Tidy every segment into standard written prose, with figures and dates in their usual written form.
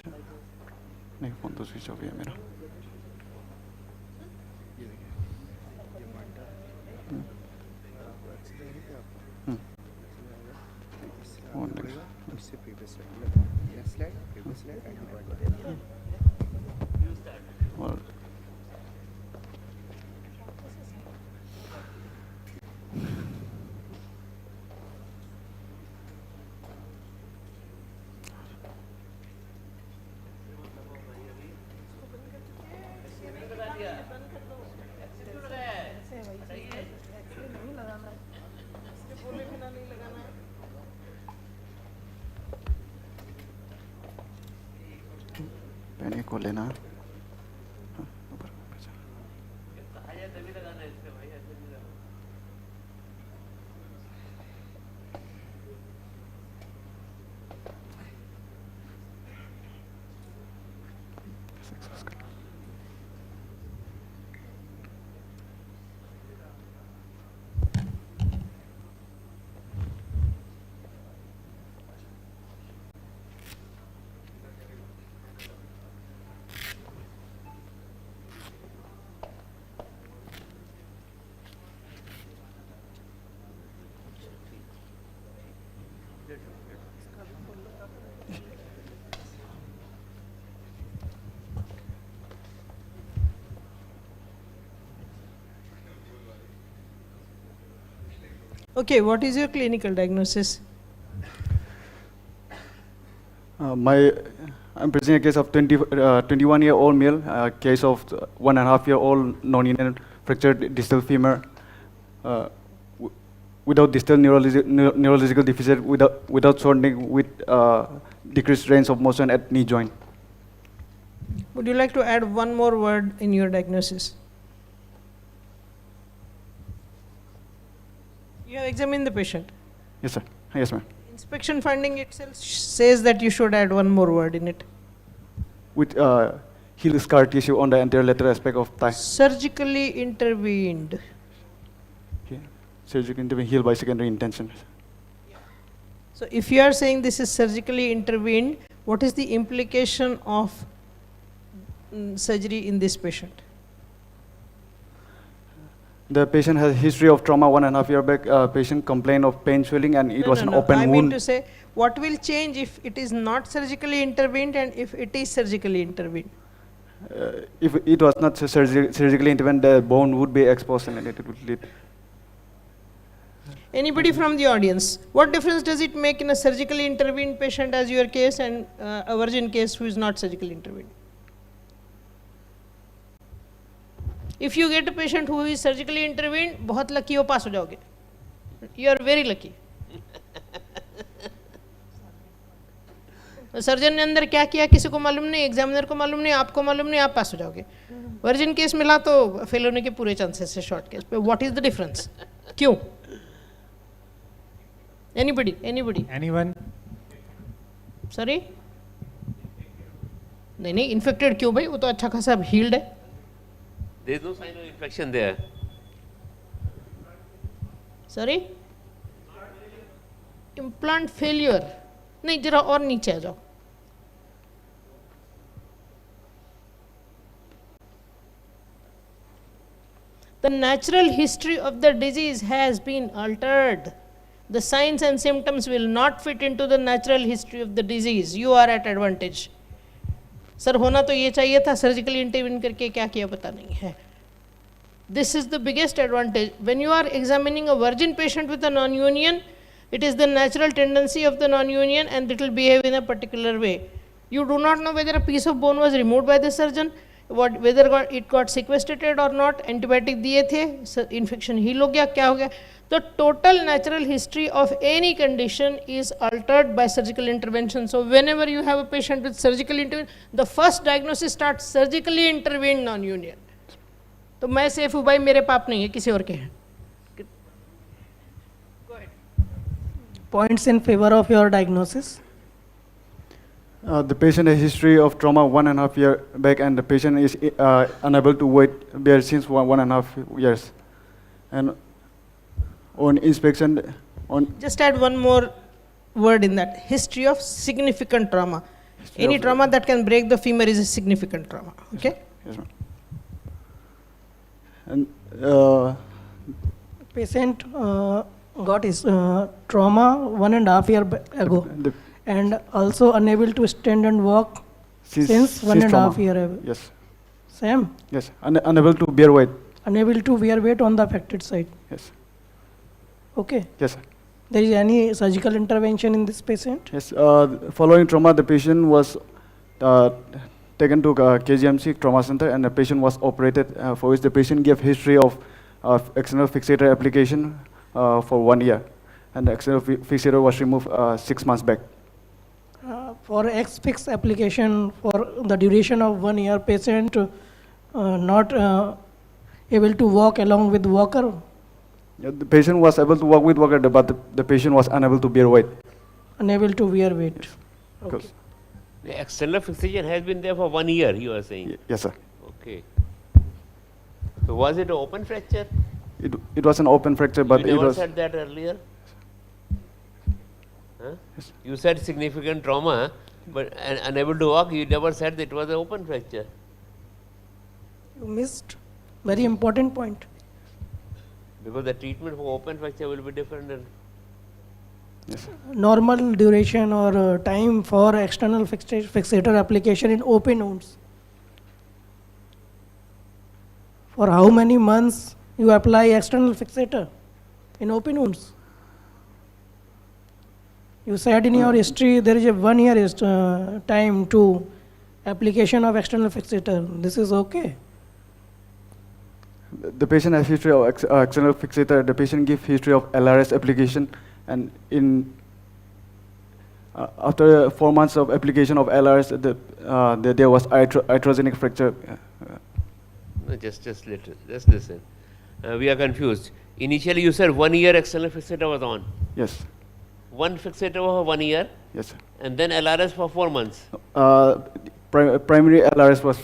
नहीं फ़ोन तो switch off है मेरा. और पहले को लेना. Okay, what is your clinical diagnosis? I'm presenting a case of 21-year-old male, case of 1.5-year-old non-union fractured distal femur, without distal neurological deficit, without shortening, with decreased range of motion at knee joint. Would you like to add one more word in your diagnosis? You have examined the patient. Yes, sir. Yes, ma'am. Inspection finding itself says that you should add one more word in it. With heel scar tissue on the anterior lateral aspect of thigh. Surgically intervened. Okay. Surgically intervened, heel by secondary intention. So if you are saying this is surgically intervened, what is the implication of surgery in this patient? The patient has a history of trauma 1.5 years back. Patient complained of pain, swelling, and it was an open wound. I mean to say, what will change if it is not surgically intervened and if it is surgically intervened? If it was not surgically intervened, the bone would be exposed and it would lead. Anybody from the audience, what difference does it make in a surgically intervened patient as your case and a virgin case who is not surgically intervened? If you get a patient who is surgically intervened, बहुत lucky हो, pass हो जाओगे. You are very lucky. Surgeon ने अंदर क्या किया किसी को मालूम नहीं, एग्जामिनर को मालूम नहीं, आपको मालूम नहीं, आप पास हो जाओगे. वर्जिन केस मिला तो फेल होने के पूरे चांसेस है शॉर्ट केस पे. What is the difference? क्यों? एनीबडी? एनीवन? सॉरी? नहीं, इन्फेक्टेड क्यों भाई? वो तो अच्छा खासा हील्ड है. There is no sign of infection there. Sorry? Implant failure. नहीं, जरा और नीचे आ जाओ. The natural history of the disease has been altered. The signs and symptoms will not fit into the natural history of the disease. You are at advantage. Sir होना तो ये चाहिए था, सर्जिकली इंटरवीन करके क्या किया पता नहीं है. This is the biggest advantage. When you are examining a virgin patient with a non-union, it is the natural tendency of the non-union and it will behave in a particular way. You do not know whether a piece of bone was removed by the surgeon, whether it got sequestrated or not, antibiotic दिए थे, infection heal हो गया, क्या हो गया. The total natural history of any condition is altered by surgical intervention. So whenever you have a patient with surgical intervention, the first diagnosis starts surgically intervened non-union. तो मैं safe हूँ भाई, मेरे पाप नहीं है, किसी और के हैं. Points in favor of your diagnosis? The patient has a history of trauma 1.5 years back, and the patient is unable to wait there since 1.5 years. And on inspection, just add one more word in that: history of significant trauma. History Any of- trauma that can break the femur is a significant trauma. Okay? Yes, ma'am. And Patient got his trauma 1.5 years ago the, and also unable to stand and walk since 1.5 trauma. years ago. Yes, Same. yes, unable to bear weight. Unable to wear weight on the affected side. Yes, Okay. yes, There is any surgical intervention in this patient? yes. Following trauma, the patient was taken to KGMC trauma center, and the patient was operated. For which the patient gave history of external fixator application for 1 year, and the external fixator was removed 6 months back. For X-fix application for the duration of 1 year, patient not able to walk along with walker, The patient was able to walk with walker, but the patient was unable to bear weight. unable to wear weight. Okay. Because- The external fixation has been there for 1 year, you are saying. Yes, sir. Okay. So was it an open fracture? It was an open fracture, but you it never was. said that earlier? Huh? Yes. You said significant trauma, but unable to walk, you never said that it was an open fracture. You missed very important point. Because the treatment for open fracture will be different than Yes. Normal duration or time for external fixator application in open wounds. For how many months you apply external fixator in open wounds? You said in your history there is a 1 year time to application of external fixator. This is okay. The patient has history of external fixator. The patient give history of LRS application, and in after 4 months of application of LRS, there was iatrogenic fracture. No, just listen. We are confused. Initially, you said 1 year external fixator was on. Yes, One fixator for 1 year, yes, sir. and then LRS for 4 months. Primary LRS was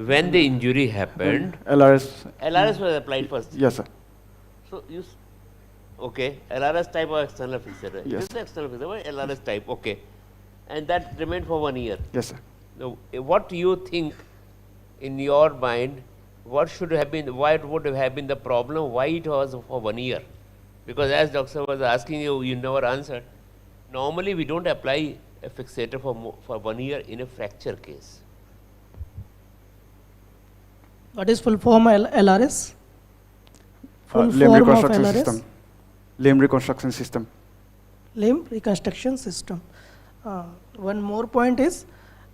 When the injury happened, LRS. LRS was applied first. Yes, sir. So okay, LRS type of external fixator. It Yes. is the external fixator, but LRS type. Okay, and that remained for 1 year. Yes, sir. Now, what do you think, in your mind, what should have been, what would have been the problem? Why it was for 1 year? Because as doctor was asking you, you never answered. Normally, we don't apply a fixator for 1 year in a fracture case. What is full form LRS? Full Limb form of reconstruction LRS? system. Limb reconstruction system. Limb reconstruction system. One more point is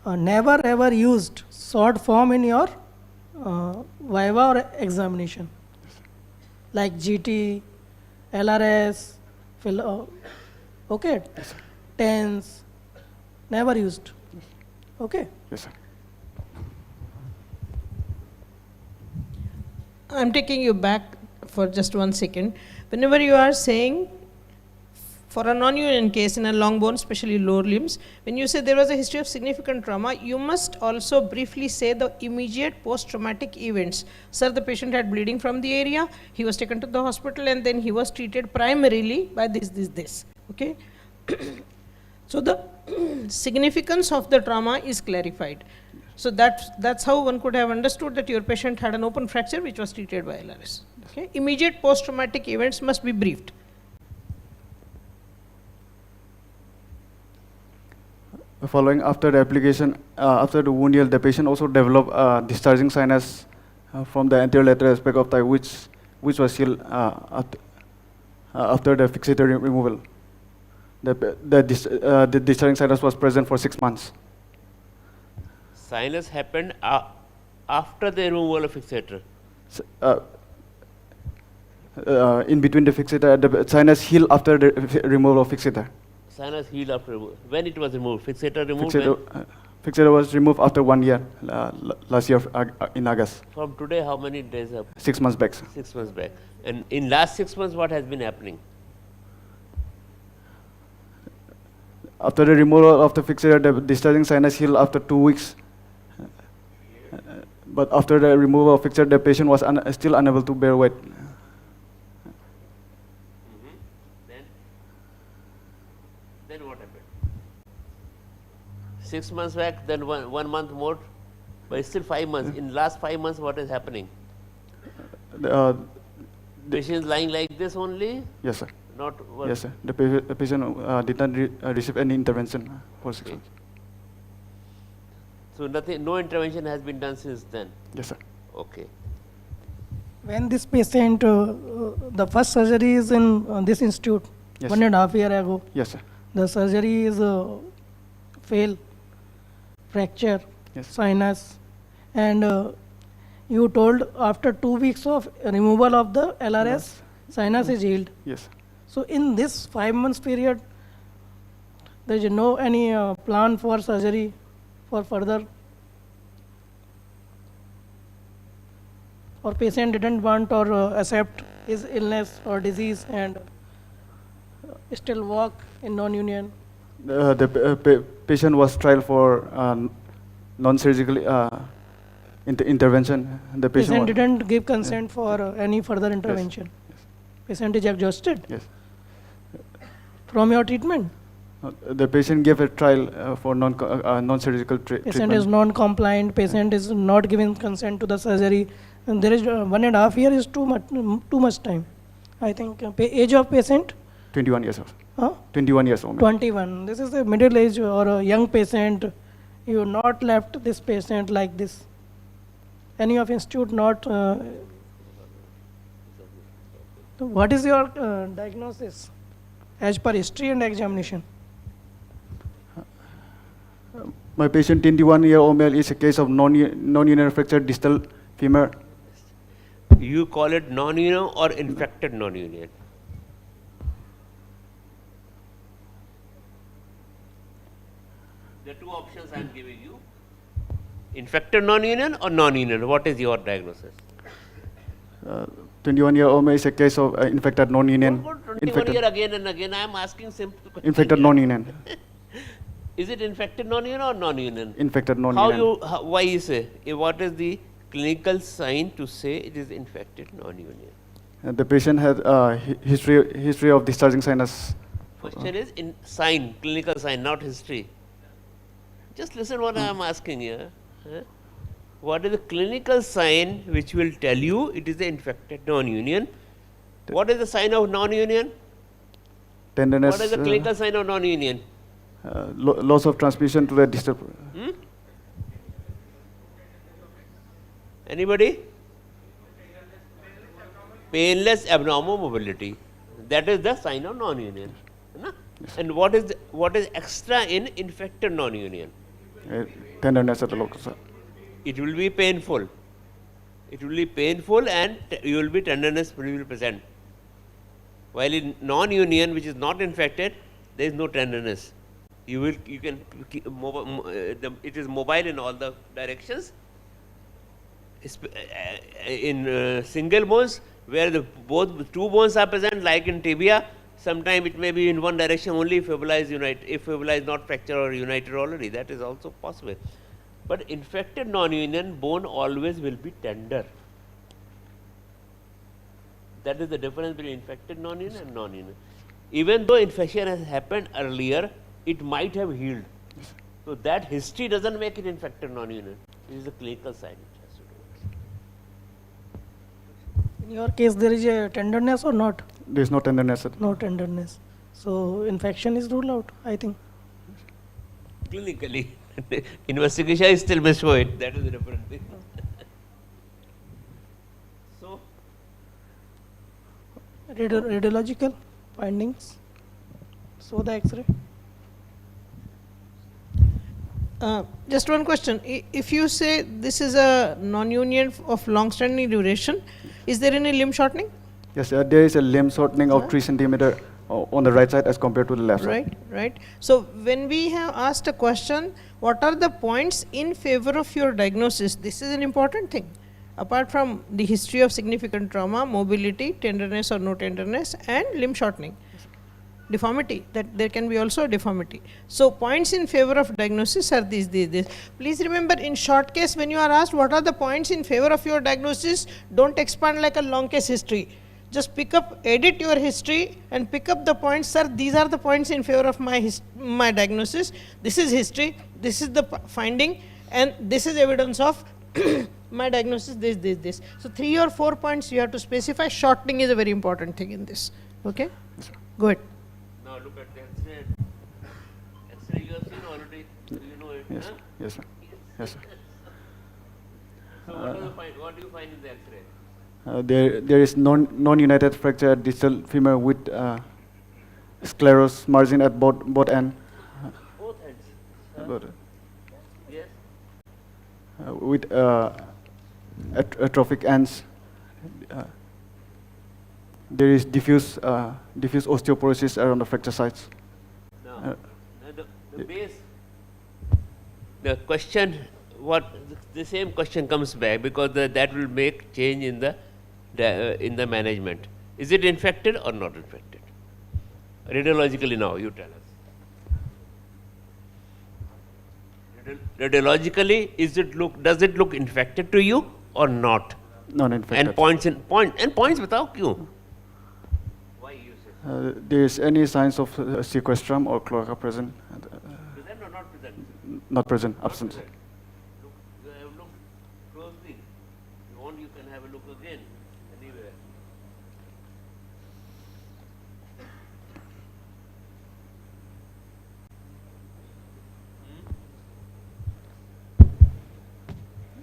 never ever used short form in your viva or examination, like GT, LRS, okay, TENS, never used. Okay. Yes, sir. I'm taking you back for just 1 second. Whenever you are saying for a non-union case in a long bone, especially lower limbs, when you say there was a history of significant trauma, you must also briefly say the immediate post-traumatic events. Sir, the patient had bleeding from the area, he was taken to the hospital, and then he was treated primarily by this. Okay? So the significance of the trauma is clarified. So that's how one could have understood that your patient had an open fracture which was treated by LRS. Okay? Immediate post-traumatic events must be briefed. Following after the application, after the wound healed, the patient also developed discharging sinus from the anterior lateral aspect of thigh, which was healed after the fixator removal. The discharging sinus was present for 6 months. Sinus happened after the removal of fixator. In between the fixator, the sinus healed after the removal of fixator. Sinus healed after removal. When it was removed? Fixator removed when? Fixator was removed after 1 year, last year in August. From today, how many days up? 6 months back, sir. 6 months back. And in last 6 months, what has been happening? After the removal of the fixator, the discharging sinus healed after 2 weeks. But after the removal of fixator, the patient was still unable to bear weight. Then what happened? 6 months back, then 1 month more, but it's still 5 months. In last 5 months, what is happening? Uh, Patient is lying like this only, yes, sir. not what? Yes, sir. The patient did not receive any intervention for 6 months. So nothing, no intervention has been done since then. Yes, sir. Okay. When this patient, the first surgery is in this institute, Yes. 1.5 year ago. Yes, sir. The surgery is fail, fracture, Yes. sinus, and you told after 2 weeks of removal of the LRS, sinus is healed. Yes. So in this 5 months period, there is no any plan for surgery for further, or patient didn't want or accept his illness or disease and still walk in non-union. The patient was tried for non-surgical intervention. The Patient was- didn't give consent for any further intervention. Patient is exhausted Yes. from your treatment. The patient gave a trial for non-surgical treatment. Patient is non-compliant. Patient is not giving consent to the surgery, and there is 1.5 year is too much time. I think age of patient, 21 years old. huh? 21 years old. 21. This is a middle age or a young patient. You not left this patient like this. Any of institute not. So what is your diagnosis as per history and examination? My patient, 21-year-old male, is a case of non-union fractured distal femur. You call it non-union or infected non-union? The two options I am giving you. Infected non-union or non-union? What is your diagnosis? 21-year-old male is a case of infected non-union. Don't go 21 year again and again. I am asking simple questions. Infected here. non-union. Is it infected non-union or non-union? Infected non-union. Why you say? What is the clinical sign to say it is infected non-union? The patient had history of discharging sinus. Question is in sign, clinical sign, not history. Just listen what I am asking here. Huh? What is the clinical sign which will tell you it is the infected non-union? What is the sign of non-union? Tenderness. What is the clinical sign of non-union? Loss of transmission to the distal. Anybody? Painless abnormal mobility. That is the sign of non-union. Na? And what is extra in infected non-union? Tenderness at the local site. It will be painful. It will be painful and you will be tenderness will be present. While in non-union, which is not infected, there is no tenderness. You can it is mobile in all the directions. In single bones, where both two bones are present, like in tibia, sometime it may be in one direction only if fibula is united, if fibula is not fractured or united already, that is also possible. But infected non-union bone always will be tender. That is the difference between infected non-union and non-union. Even though infection has happened earlier, it might have healed. So that history doesn't make it infected non-union. It is a clinical sign. It has to do. In your case, there is a tenderness or not? There is no tenderness. No tenderness. So infection is ruled out, I think. Clinically, investigation is still must show it. That is a different thing. So, Radiological findings. So the X-ray. Just one question. If you say this is a non-union of long-standing duration, is there any limb shortening? Yes, there is a limb shortening of 3 centimeter on the right side as compared to the left side. Right. So when we have asked a question, what are the points in favor of your diagnosis? This is an important thing. Apart from the history of significant trauma, mobility, tenderness or no tenderness, and limb shortening. Deformity, that there can be also a deformity. So points in favor of diagnosis are these. Please remember, in short case, when you are asked what are the points in favor of your diagnosis, don't expand like a long case history. Just pick up, edit your history and pick up the points. Sir, these are the points in favor of my diagnosis. This is history. this is the finding, and this is evidence of my diagnosis, this. So 3 or 4 points you have to specify. Shortening is a very important thing in this. Okay? Go ahead. Now look at the X-ray. X-ray you have seen already. Do you know it? Yes, Huh? yes, sir. Yes, sir. So what do you find in the X-ray? There is non-united fracture at distal femur with sclerosed margin at both ends. Both ends. Huh? But, Yes. with atrophic ends. There is diffuse osteoporosis around the fracture sites. Now, the base, the question, the same question comes back, because that will make change in the management. Is it infected or not infected? Radiologically now, you tell us. Radiologically, does it look infected to you or not? Non-infected. And points without you. Why you say? There is any signs of sequestrum or cloaca present? Present or not present? Not present, absent. Look, you have looked closely. If you want, you can have a look again, anywhere.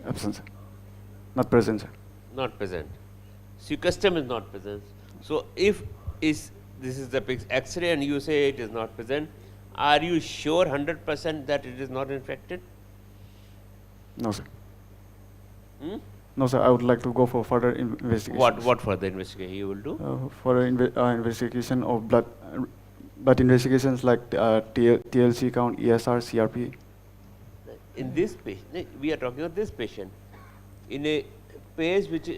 Absent, sir. Not present, sir. Not present. Sequestrum is not present. So if this is the X-ray and you say it is not present, are you sure 100% that it is not infected? No, sir. Hmm? No, sir. I would like to go for further investigation. What further investigation you will do? For investigation of blood investigations like TLC count, ESR, CRP. In this patient, we are talking of this patient. In a case which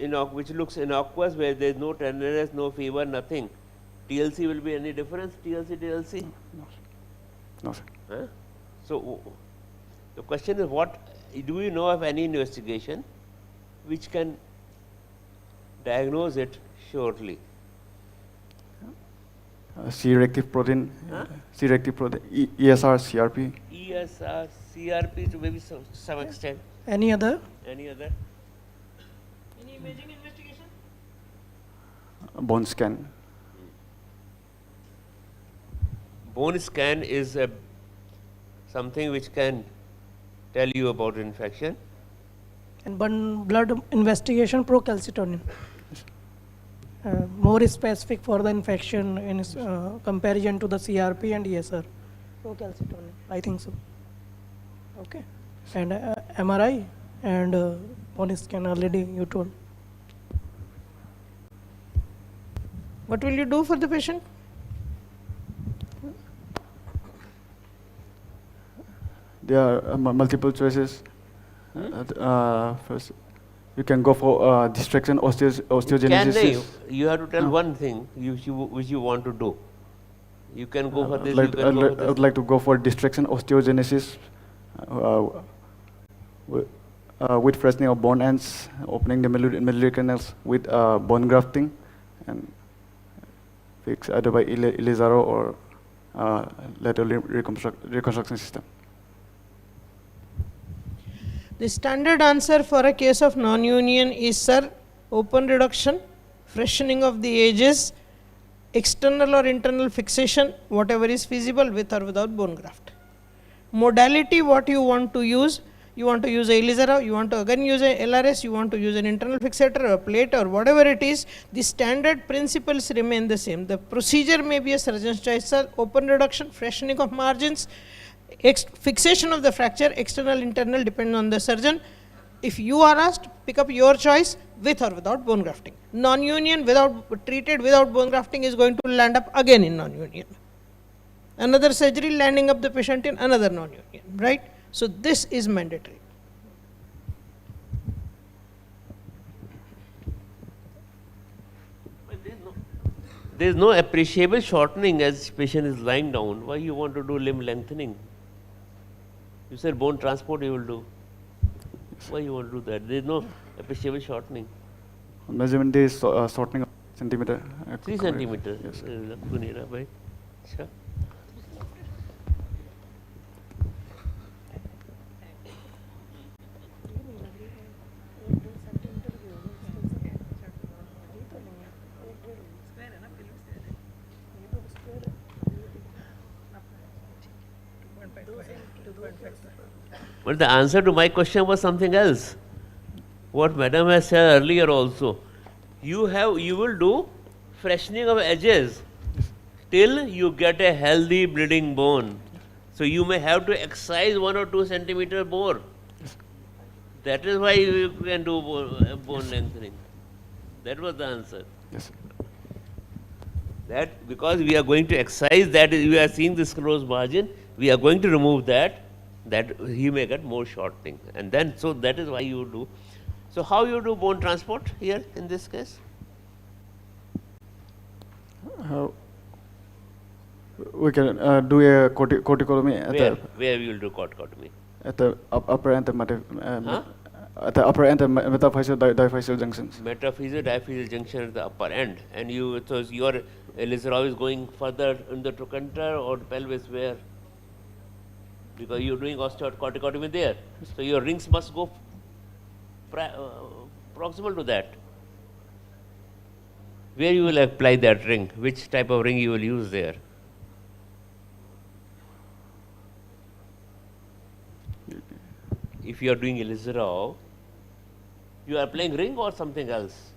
looks innocuous, where there is no tenderness, no fever, nothing, TLC will be any difference? TLC? No, sir. Huh? So the question is, do you know of any investigation which can diagnose it shortly? C-reactive protein, Huh? C-reactive protein, ESR, CRP. ESR, CRP to maybe some extent. Any other? Any other? Any imaging investigation? Bone scan. Bone scan is something which can tell you about infection. And blood investigation, procalcitonin. More specific for the infection in comparison to the CRP and ESR. Procalcitonin, I think so. Okay. And MRI and bone scan already you told. What will you do for the patient? There are multiple choices. First, you can go for distraction osteogenesis. You have to tell one thing which you want to do. You can go for this. You can go for this. I would like to go for distraction osteogenesis with freshening of bone ends, opening the medullary canals with bone grafting, and fix either by Elizaro or lateral reconstruction system. The standard answer for a case of non-union is, sir, open reduction, freshening of the edges, external or internal fixation, whatever is feasible with or without bone graft. Modality, what you want to use a Elizaro, you want to again use a LRS, you want to use an internal fixator or a plate or whatever it is, the standard principles remain the same. The procedure may be a surgeon's choice, sir, open reduction, freshening of margins, fixation of the fracture, external, internal, depending on the surgeon. If you are asked, pick up your choice with or without bone grafting. Non-union treated without bone grafting is going to land up again in non-union. Another surgery landing up the patient in another non-union, right? So this is mandatory. There is no appreciable shortening as patient is lying down. Why you want to do limb lengthening? You said bone transport you will do. Why you want to do that? There is no appreciable shortening. Measurement is shortening of centimeter. 3 centimeter. Yes. But the answer to my question was something else. What Madam has said earlier also. You will do freshening of edges till you get a healthy bleeding bone. So you may have to excise 1 or 2 centimeter more. That is why you can do bone lengthening. That was the answer. Yes. That because we are going to excise that, you are seeing this closed margin, we are going to remove that he may get more shortening. And then, so that is why you do. So how you do bone transport here in this case? We can do a corticotomy Where you will do corticotomy? at the upper and the Huh? at the upper end of metaphyseal diaphyseal junctions. Metaphyseal diaphyseal junction at the upper end, and so your Elizarov is going further in the trochanter or pelvis where? Because you are doing osteocorticotomy there, so your rings must go proximal to that. Where you will apply that ring? Which type of ring you will use there? If you are doing Elizarov, you are applying ring or something else?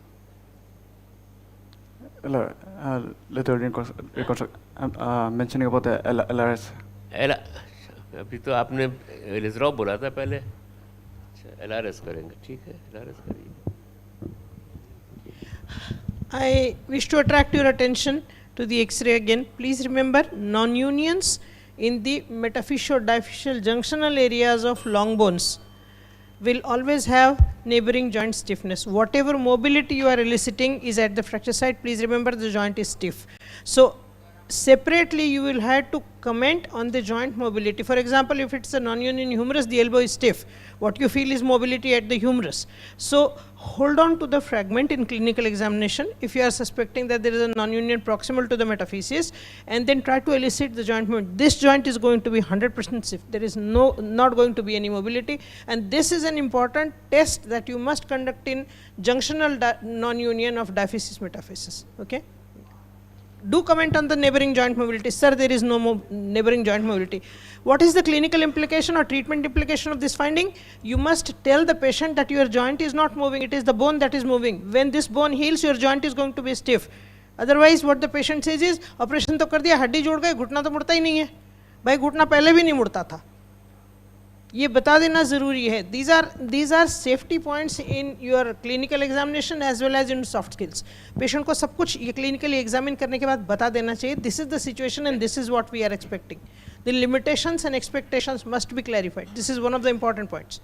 Later reconstruct. I'm mentioning about the LRS. अभी तो आपने Elizarov बोला था पहले. LRS करेंगे, ठीक है, LRS करिए. I wish to attract your attention to the X-ray again. Please remember, non-unions in the metaphyseal-diaphyseal junctional areas of long bones will always have neighboring joint stiffness. Whatever mobility you are eliciting is at the fracture site. Please remember the joint is stiff. So separately you will have to comment on the joint mobility. For example, if it's a non-union humerus, the elbow is stiff. What you feel is mobility at the humerus. So hold on to the fragment in clinical examination if you are suspecting that there is a non-union proximal to the metaphysis, and then try to elicit the joint movement. This joint is going to be 100% stiff. There is not going to be any mobility, and this is an important test that you must conduct in junctional non-union of diaphysis metaphysis. Okay? Do comment on the neighboring joint mobility. Sir, there is no neighboring joint mobility. What is the clinical implication or treatment implication of this finding? You must tell the patient that your joint is not moving, it is the bone that is moving. When this bone heals, your joint is going to be stiff. Otherwise, what the patient says is, operation तो कर दिया, हड्डी जोड़ गए, घुटना तो मुड़ता ही नहीं है. भाई घुटना पहले भी नहीं मुड़ता था. ये बता देना ज़रूरी है. These are safety points in your clinical examination as well as in soft skills. Patient को सब कुछ ये clinically examine करने के बाद बता देना चाहिए. This is the situation and this is what we are expecting. The limitations and expectations must be clarified. This is one of the important points.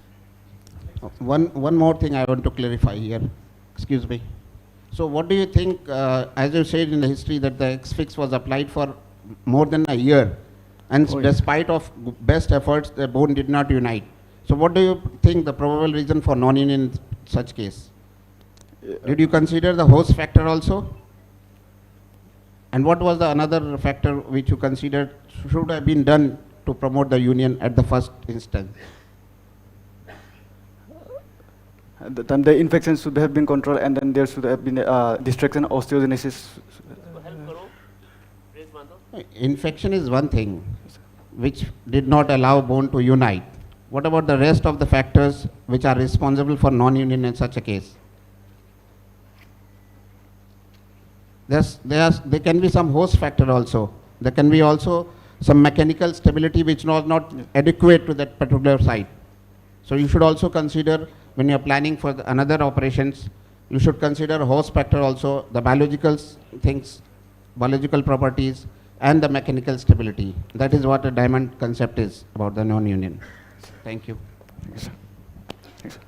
One more thing I want to clarify here. Excuse me. So what do you think, as you said in the history that the X-fix was applied for more than a year, and despite of best efforts, the bone did not unite. So what do you think the probable reason for non-union in such case? Did you consider the host factor also? And what was the another factor which you considered should have been done to promote the union at the first instance? At the time the infection should have been controlled, and then there should have been distraction, osteogenesis. Infection is one thing which did not allow bone to unite. What about the rest of the factors which are responsible for non-union in such a case? There can be some host factor also. There can be also some mechanical stability which was not adequate to that particular site. So you should also consider, when you are planning for another operations, you should consider host factor also, the biological things, biological properties, and the mechanical stability. That is what a diamond concept is about the non-union. Thank you. Thank you, sir. Thanks, sir.